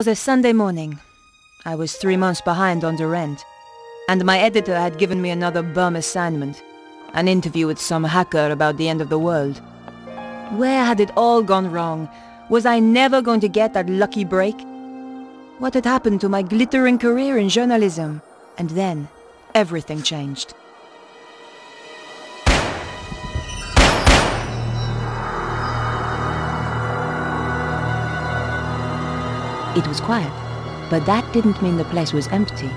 It was a Sunday morning. I was 3 months behind on the rent, and my editor had given me another bum assignment, an interview with some hacker about the end of the world. Where had it all gone wrong? Was I never going to get that lucky break? What had happened to my glittering career in journalism? And then, everything changed. It was quiet, but that didn't mean the place was empty.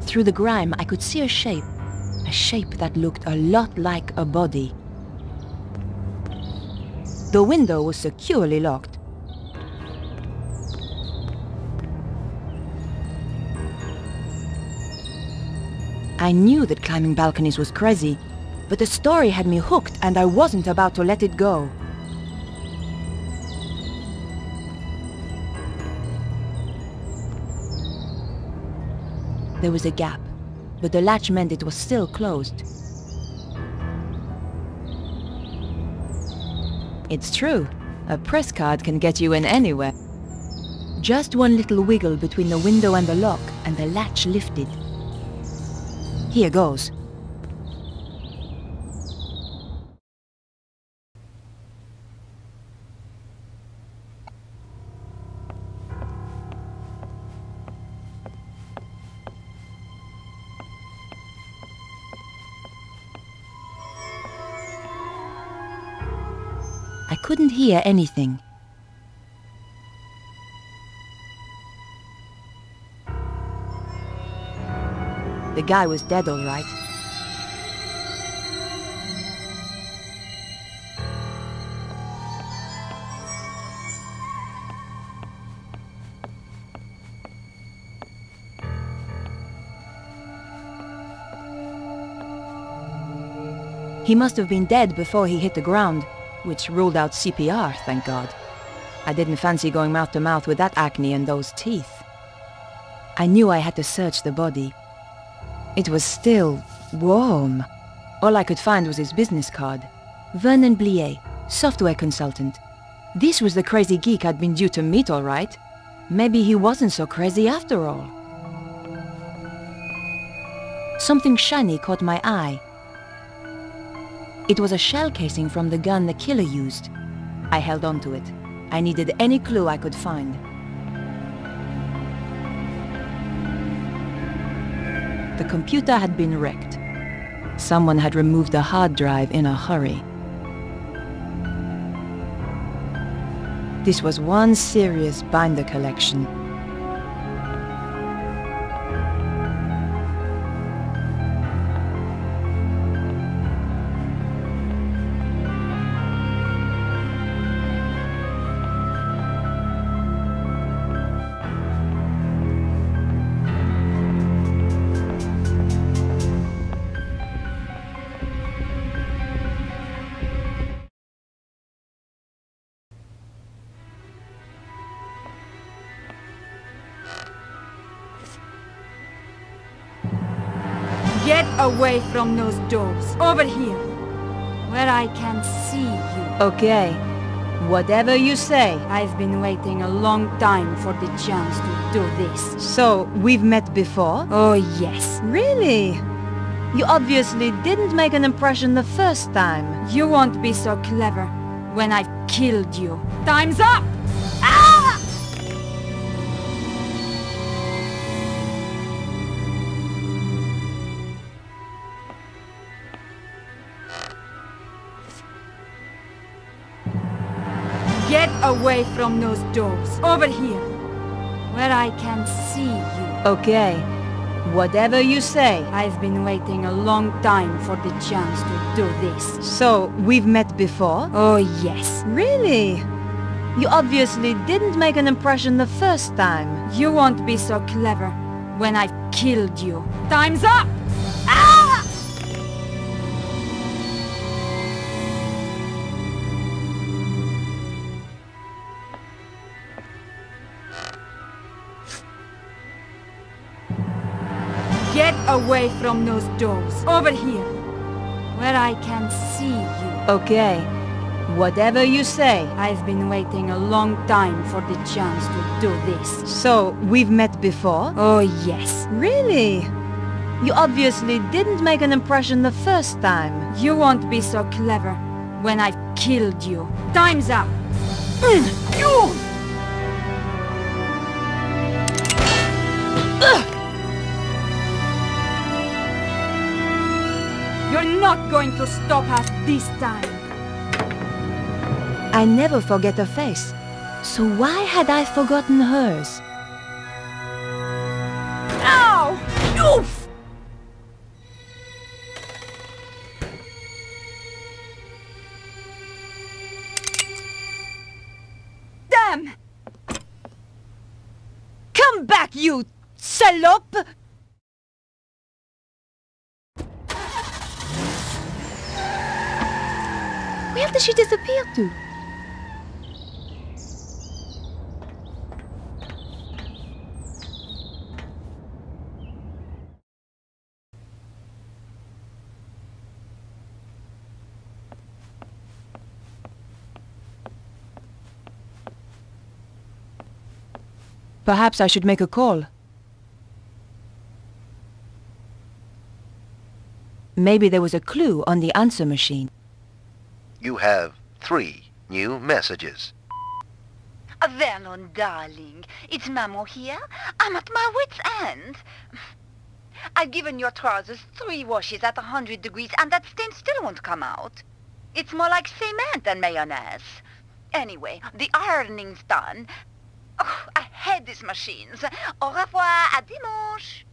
Through the grime, I could see a shape that looked a lot like a body. The window was securely locked. I knew that climbing balconies was crazy, but the story had me hooked and I wasn't about to let it go. There was a gap, but the latch meant it was still closed. It's true, a press card can get you in anywhere. Just one little wiggle between the window and the lock, and the latch lifted. Here goes. I couldn't hear anything. The guy was dead, all right. He must have been dead before he hit the ground, which ruled out CPR, thank God. I didn't fancy going mouth to mouth with that acne and those teeth. I knew I had to search the body. It was still warm. All I could find was his business card. Vernon Blier, software consultant. This was the crazy geek I'd been due to meet, all right. Maybe he wasn't so crazy after all. Something shiny caught my eye. It was a shell casing from the gun the killer used. I held on to it. I needed any clue I could find. The computer had been wrecked. Someone had removed the hard drive in a hurry. This was one serious binder collection. Get away from those doors. Over here. Where I can see you. Okay. Whatever you say. I've been waiting a long time for the chance to do this. So, we've met before? Oh, yes. Really? You obviously didn't make an impression the first time. You won't be so clever when I've killed you. Time's up! Ah! Get away from those doors. Over here. Where I can see you. Okay. Whatever you say. I've been waiting a long time for the chance to do this. So, we've met before? Oh, yes. Really? You obviously didn't make an impression the first time. You won't be so clever when I've killed you. Time's up! Ah! Get away from those doors. Over here. Where I can see you. Okay. Whatever you say. I've been waiting a long time for the chance to do this. So, we've met before? Oh, yes. Really? You obviously didn't make an impression the first time. You won't be so clever when I've killed you. Time's up! You're not going to stop us this time. I never forget a face. So why had I forgotten hers? Ow! Oof! Damn! Come back, you salope! Where did she disappear to? Perhaps I should make a call. Maybe there was a clue on the answer machine. You have 3 new messages. Vernon, darling, it's Maman here. I'm at my wit's end. I've given your trousers 3 washes at 100 degrees and that stain still won't come out. It's more like cement than mayonnaise. Anyway, the ironing's done. Oh, I hate these machines. Au revoir, à dimanche.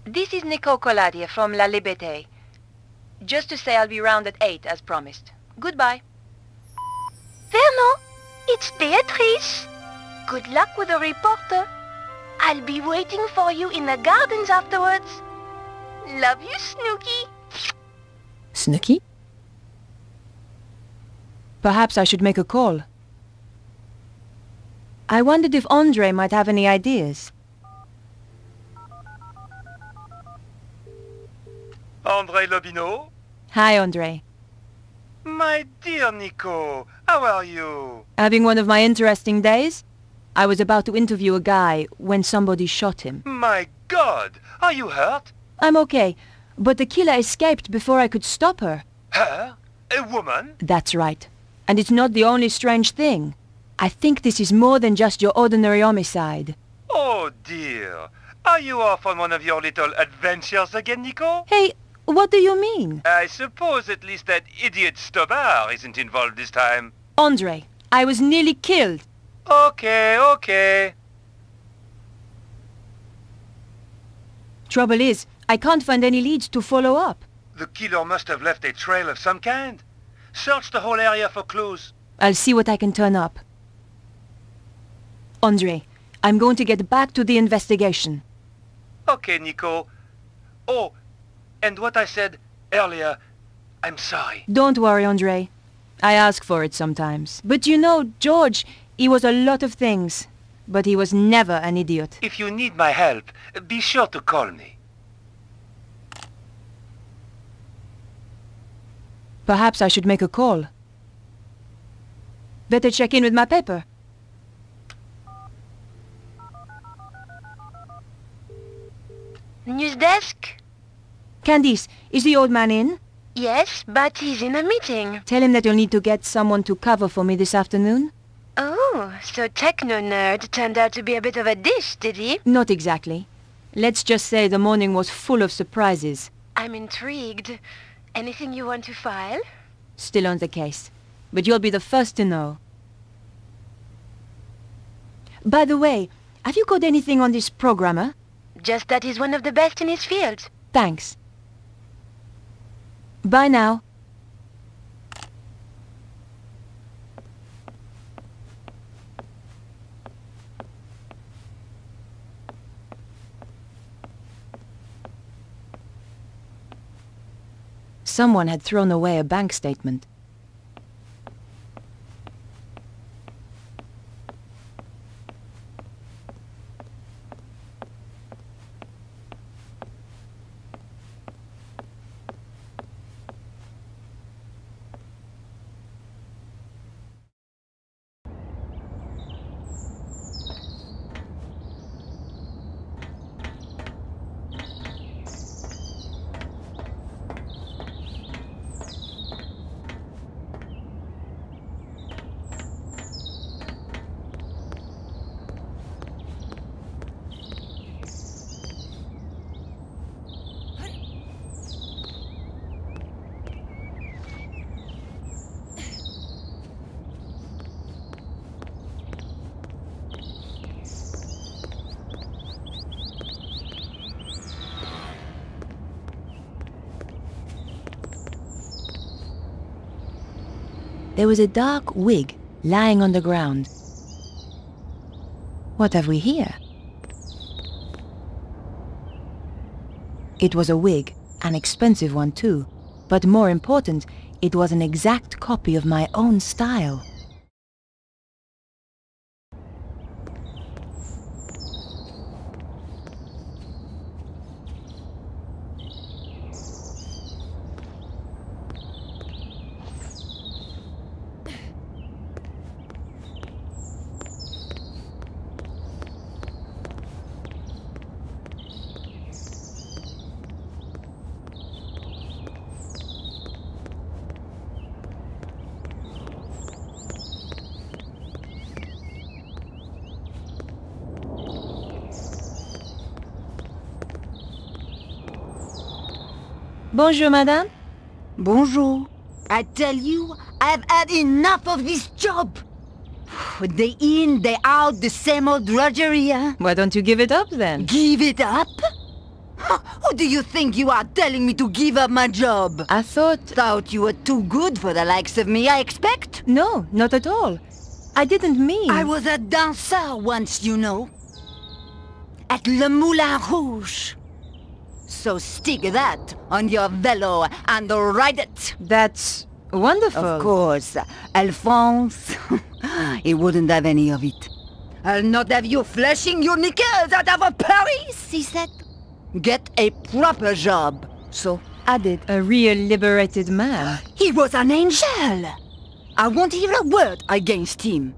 This is Nicole Colladier from La Liberté. Just to say I'll be round at 8 as promised. Goodbye. Vernon, it's Beatrice. Good luck with the reporter. I'll be waiting for you in the gardens afterwards. Love you, Snooky. Snooky? Perhaps I should make a call. I wondered if Andre might have any ideas. André Lobineau? Hi, Andre. My dear Nico, how are you? Having one of my interesting days? I was about to interview a guy when somebody shot him. My God, are you hurt? I'm okay, but the killer escaped before I could stop her. Her? A woman? That's right. And it's not the only strange thing. I think this is more than just your ordinary homicide. Oh dear. Are you off on one of your little adventures again, Nico? Hey, what do you mean? I suppose at least that idiot Stobar isn't involved this time. Andre, I was nearly killed. Okay. Trouble is, I can't find any leads to follow up. The killer must have left a trail of some kind. Search the whole area for clues. I'll see what I can turn up. Andre, I'm going to get back to the investigation. Okay, Nico. Oh, and what I said earlier, I'm sorry. Don't worry, Andre. I ask for it sometimes. But you know, George, he was a lot of things. But he was never an idiot. If you need my help, be sure to call me. Perhaps I should make a call. Better check in with my paper. News desk? Candice, is the old man in? Yes, but he's in a meeting. Tell him that you'll need to get someone to cover for me this afternoon. Oh, so Techno-Nerd turned out to be a bit of a dish, did he? Not exactly. Let's just say the morning was full of surprises. I'm intrigued. Anything you want to file? Still on the case. But you'll be the first to know. By the way, have you got anything on this programmer? Just that he's one of the best in his field. Thanks. Bye now. Someone had thrown away a bank statement. There was a dark wig lying on the ground. What have we here? It was a wig, an expensive one too, but more important, it was an exact copy of my own style. Bonjour, madame. Bonjour. I tell you, I've had enough of this job. Day in, day out, the same old drudgery, huh? Why don't you give it up then? Give it up? Who do you think you are telling me to give up my job? I thought... Thought you were too good for the likes of me, I expect? No, not at all. I didn't mean... I was a dancer once, you know. At Le Moulin Rouge. So stick that on your velo and ride it. That's wonderful. Of course. Alphonse, he wouldn't have any of it. I'll not have you flashing your knickers out of Paris, he said. Get a proper job. So I did. A real liberated man. He was an angel. I won't hear a word against him.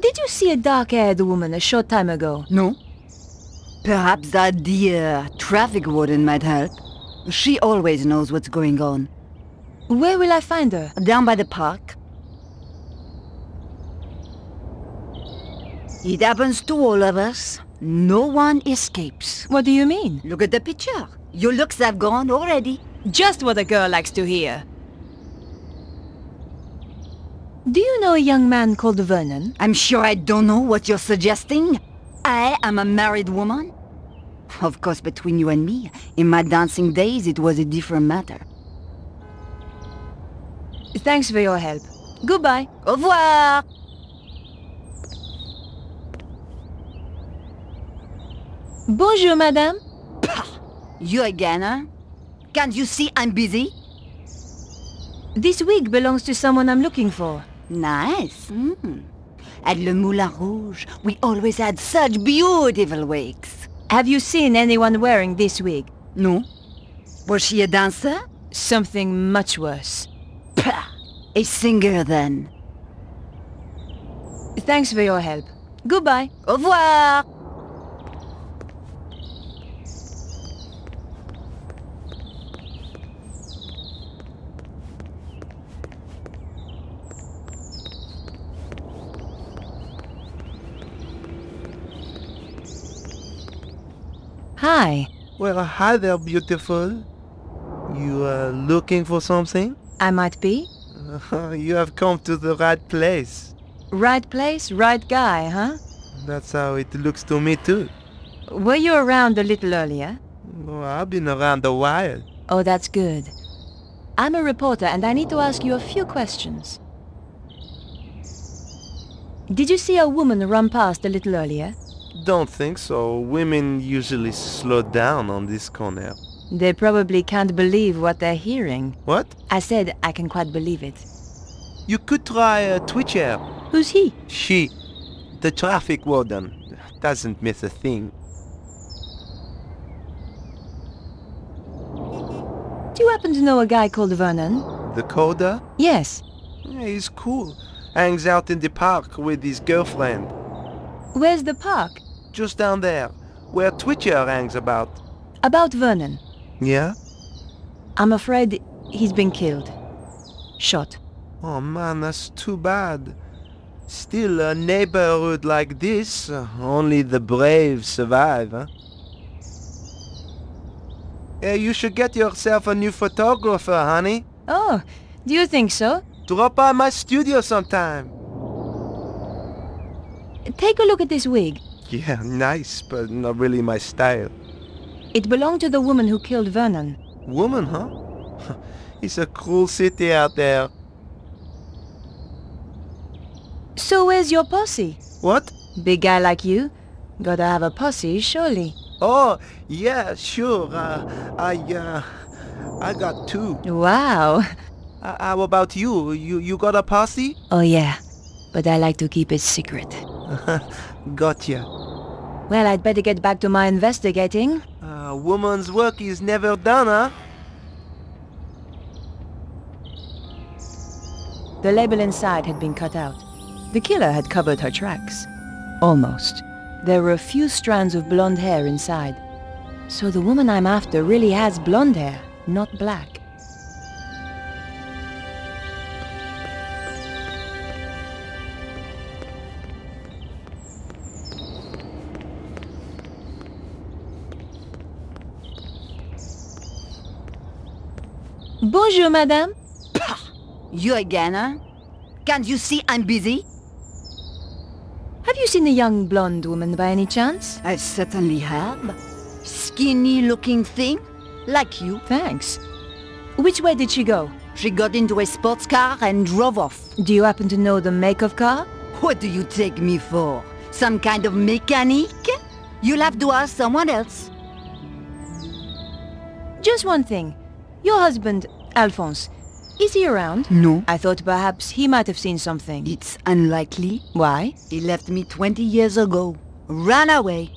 Did you see a dark-haired woman a short time ago? No. Perhaps that dear traffic warden might help. She always knows what's going on. Where will I find her? Down by the park. It happens to all of us. No one escapes. What do you mean? Look at the picture. Your looks have gone already. Just what a girl likes to hear. Do you know a young man called Vernon? I'm sure I don't know what you're suggesting. I am a married woman. Of course, between you and me, in my dancing days, it was a different matter. Thanks for your help. Goodbye. Au revoir! Bonjour, madame. You again, huh? Can't you see I'm busy? This wig belongs to someone I'm looking for. Nice. At Le Moulin Rouge, we always had such beautiful wigs. Have you seen anyone wearing this wig? No. Was she a dancer? Something much worse. Pah! A singer, then. Thanks for your help. Goodbye. Au revoir! Hi. Well, hi there, beautiful. You are looking for something? I might be. You have come to the right place. Right place, right guy, huh? That's how it looks to me too. Were you around a little earlier? Oh, I've been around a while. Oh, that's good. I'm a reporter and I need to ask you a few questions. Did you see a woman run past a little earlier? Don't think so. Women usually slow down on this corner. They probably can't believe what they're hearing. What? I said I can quite believe it. You could try a Twitcher. Who's he? She. The traffic warden. Doesn't miss a thing. Do you happen to know a guy called Vernon? The coder? Yes. Yeah, he's cool. Hangs out in the park with his girlfriend. Where's the park? Just down there, where Twitcher hangs about. About Vernon. Yeah? I'm afraid he's been killed. Shot. Oh man, that's too bad. Still, a neighborhood like this, only the brave survive, huh? Hey, you should get yourself a new photographer, honey. Oh, do you think so? Drop by my studio sometime. Take a look at this wig. Yeah, nice, but not really my style. It belonged to the woman who killed Vernon. Woman, huh? It's a cruel city out there. So where's your posse? What? Big guy like you? Gotta have a posse, surely. Oh, yeah, sure. I got two. Wow. How about you? You got a posse? Oh yeah, but I like to keep it secret. Gotcha. Well, I'd better get back to my investigating. Woman's work is never done, huh? The label inside had been cut out. The killer had covered her tracks. Almost. There were a few strands of blonde hair inside. So the woman I'm after really has blonde hair, not black. Bonjour, madame. You again, huh? Can't you see I'm busy? Have you seen a young blonde woman by any chance? I certainly have. Skinny-looking thing, like you. Thanks. Which way did she go? She got into a sports car and drove off. Do you happen to know the make of car? What do you take me for? Some kind of mechanic? You'll have to ask someone else. Just one thing. Your husband, Alphonse, is he around? No. I thought perhaps he might have seen something. It's unlikely. Why? He left me 20 years ago. Ran away.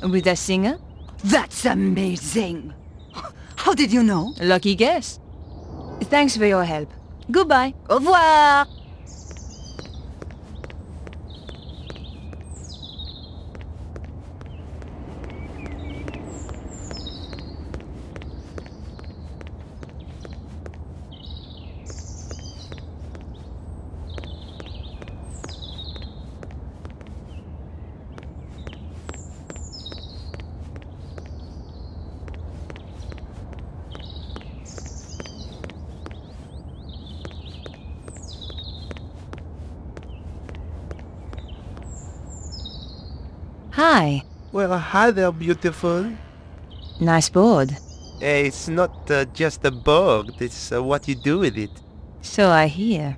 With a singer? That's amazing. How did you know? Lucky guess. Thanks for your help. Goodbye. Au revoir. Hi. Well, hi there, beautiful. Nice board. Hey, it's not just a board, it's what you do with it. So I hear.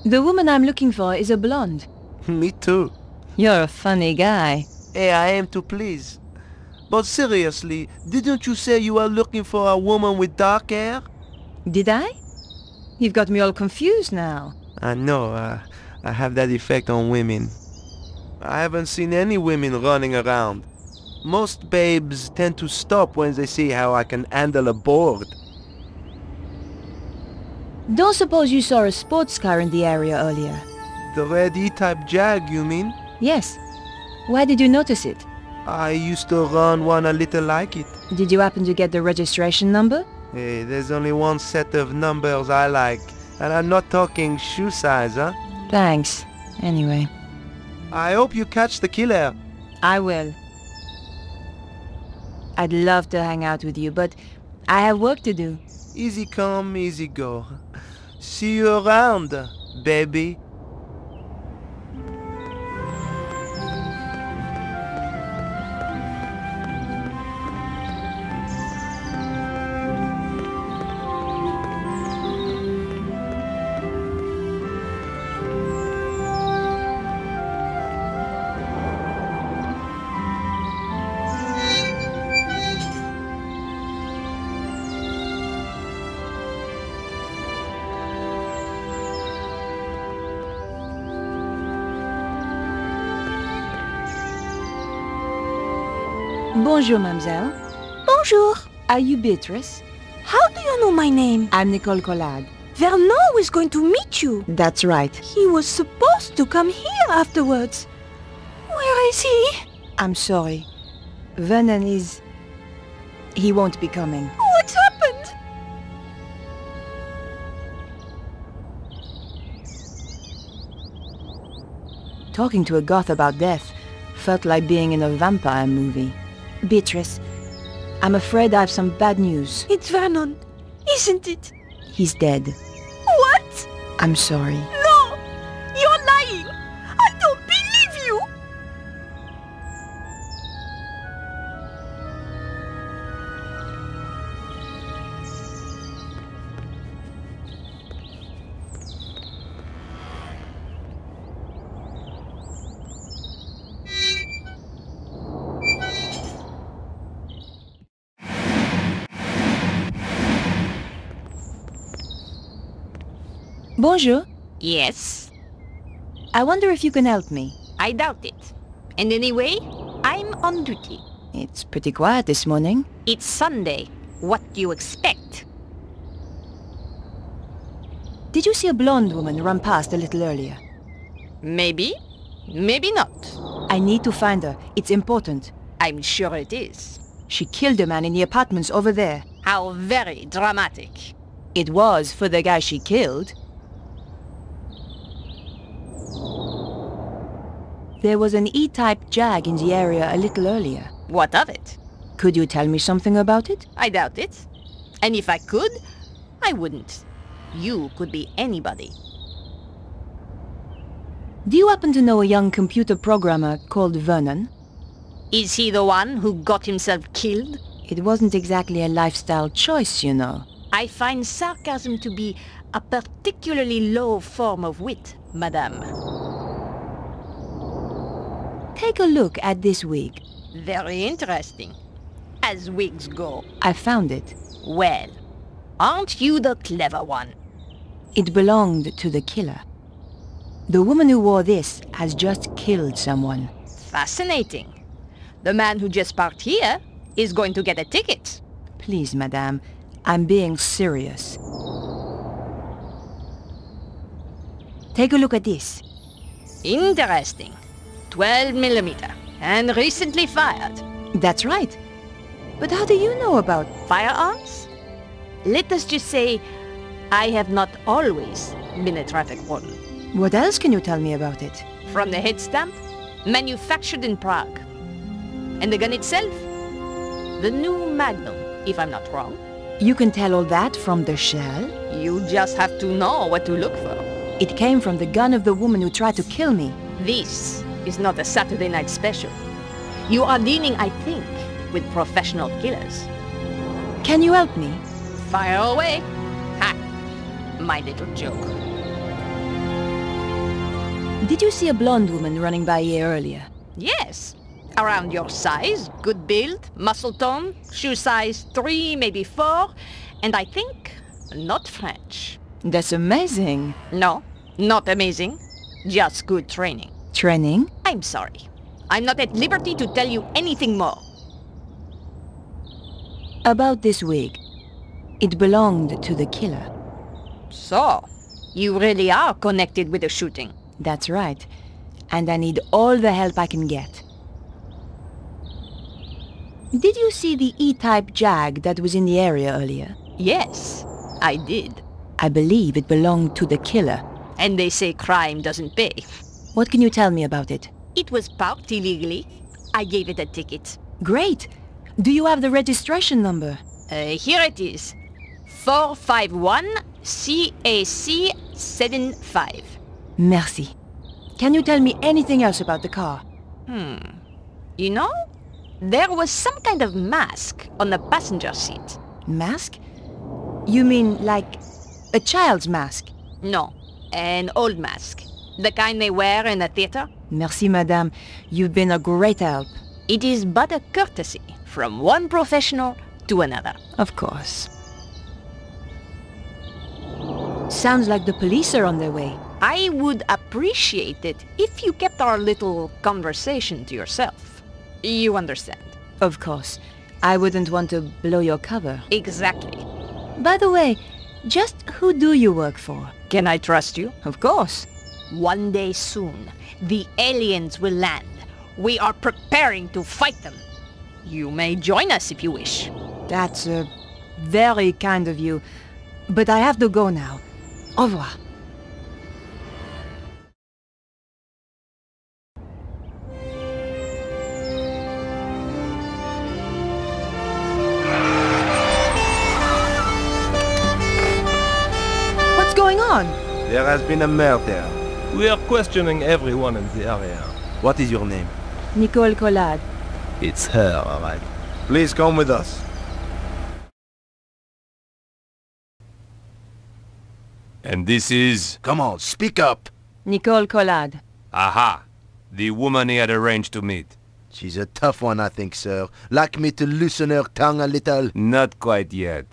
The woman I'm looking for is a blonde. Me too. You're a funny guy. Hey, I am to please. But seriously, didn't you say you are looking for a woman with dark hair? Did I? You've got me all confused now. I know, I have that effect on women. I haven't seen any women running around. Most babes tend to stop when they see how I can handle a board. Don't suppose you saw a sports car in the area earlier? The red E-type Jag, you mean? Yes. Why did you notice it? I used to run one a little like it. Did you happen to get the registration number? Hey, there's only one set of numbers I like. And I'm not talking shoe size, huh? Thanks. Anyway. I hope you catch the killer. I will. I'd love to hang out with you, but I have work to do. Easy come, easy go. See you around, baby. Bonjour, mademoiselle. Bonjour. Are you Beatrice? How do you know my name? I'm Nicole Collard. Vernon is going to meet you. That's right. He was supposed to come here afterwards. Where is he? I'm sorry. Vernon is... He won't be coming. What's happened? Talking to a goth about death felt like being in a vampire movie. Beatrice, I'm afraid I have some bad news. It's Vernon, isn't it? He's dead. What? I'm sorry. No! You're lying! I don't believe you! Bonjour. Yes, I wonder if you can help me. I doubt it. And anyway, I'm on duty. It's pretty quiet this morning. It's Sunday. What do you expect? Did you see a blonde woman run past a little earlier? Maybe, maybe not. I need to find her. It's important. I'm sure it is. She killed a man in the apartments over there. How very dramatic. It was for the guy she killed. There was an E-type Jag in the area a little earlier. What of it? Could you tell me something about it? I doubt it. And if I could, I wouldn't. You could be anybody. Do you happen to know a young computer programmer called Vernon? Is he the one who got himself killed? It wasn't exactly a lifestyle choice, you know. I find sarcasm to be a particularly low form of wit, madame. Take a look at this wig. Very interesting. As wigs go. I found it. Well, aren't you the clever one? It belonged to the killer. The woman who wore this has just killed someone. Fascinating. The man who just parked here is going to get a ticket. Please, madame, I'm being serious. Take a look at this. Interesting. 12 millimeter, and recently fired. That's right. But how do you know about Firearms? Let us just say, I have not always been a traffic warden. What else can you tell me about it? From the head stamp, manufactured in Prague. And the gun itself? The new Magnum, if I'm not wrong. You can tell all that from the shell? You just have to know what to look for. It came from the gun of the woman who tried to kill me. This is not a Saturday night special. You are dealing, I think, with professional killers. Can you help me? Fire away. Ha! My little joke. Did you see a blonde woman running by here earlier? Yes. Around your size, good build, muscle tone, shoe size 3, maybe 4, and I think not French. That's amazing. No, not amazing. Just good training. Training? I'm sorry. I'm not at liberty to tell you anything more. About this wig. It belonged to the killer. So, you really are connected with the shooting. That's right. And I need all the help I can get. Did you see the E-type Jag that was in the area earlier? Yes, I did. I believe it belonged to the killer. And they say crime doesn't pay. What can you tell me about it? It was parked illegally. I gave it a ticket. Great! Do you have the registration number? Here it is. 451 CAC 75. Merci. Can you tell me anything else about the car? You know, there was some kind of mask on the passenger seat. Mask? You mean like a child's mask? No, an old mask. The kind they wear in the theater. Merci, madame. You've been a great help. It is but a courtesy from one professional to another. Of course. Sounds like the police are on their way. I would appreciate it if you kept our little conversation to yourself. You understand? Of course. I wouldn't want to blow your cover. Exactly. By the way, just who do you work for? Can I trust you? Of course. One day soon, the aliens will land. We are preparing to fight them. You may join us if you wish. That's very kind of you. But I have to go now. Au revoir. What's going on? There has been a murder. We are questioning everyone in the area. What is your name? Nicole Collard. It's her, all right. Please come with us. And this is... Come on, speak up. Nicole Collard. Aha! The woman he had arranged to meet. She's a tough one, I think, sir. Like me to loosen her tongue a little? Not quite yet.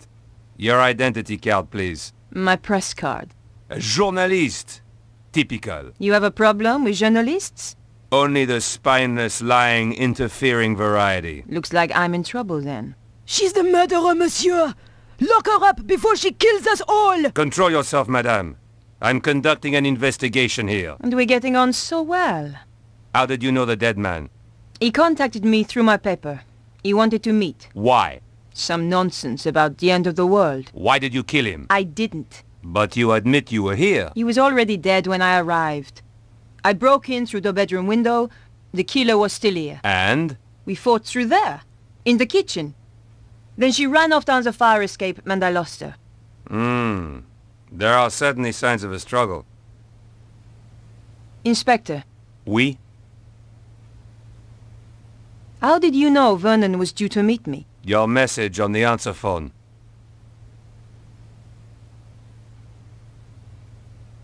Your identity card, please. My press card. A journalist. Typical. You have a problem with journalists? Only the spineless, lying, interfering variety. Looks like I'm in trouble then. She's the murderer, monsieur! Lock her up before she kills us all! Control yourself, madame. I'm conducting an investigation here. And we're getting on so well. How did you know the dead man? He contacted me through my paper. He wanted to meet. Why? Some nonsense about the end of the world. Why did you kill him? I didn't. But you admit you were here. He was already dead when I arrived. I broke in through the bedroom window. The killer was still here. And? We fought through there, in the kitchen. Then she ran off down the fire escape and I lost her. There are certainly signs of a struggle. Inspector. Oui? How did you know Vernon was due to meet me? Your message on the answer phone.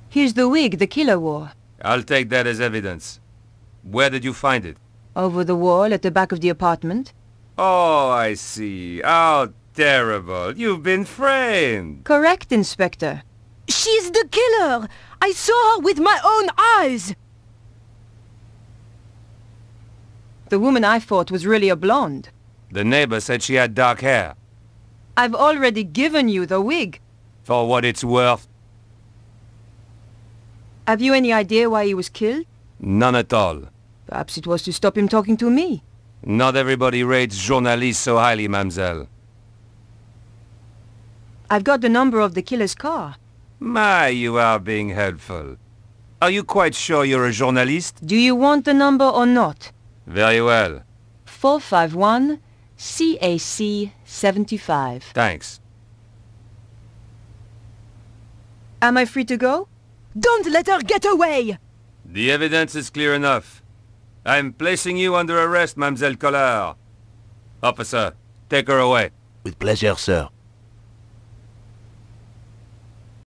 Here's the wig the killer wore. I'll take that as evidence. Where did you find it? Over the wall at the back of the apartment. Oh, I see. How terrible. You've been framed. Correct, Inspector. She's the killer! I saw her with my own eyes! The woman I fought was really a blonde. The neighbor said she had dark hair. I've already given you the wig. For what it's worth. Have you any idea why he was killed? None at all. Perhaps it was to stop him talking to me. Not everybody rates journalists so highly, mademoiselle. I've got the number of the killer's car. My, you are being helpful. Are you quite sure you're a journalist? Do you want the number or not? Very well. 451 CAC 75. Thanks. Am I free to go? Don't let her get away! The evidence is clear enough. I'm placing you under arrest, Mademoiselle Collard. Officer, take her away. With pleasure, sir.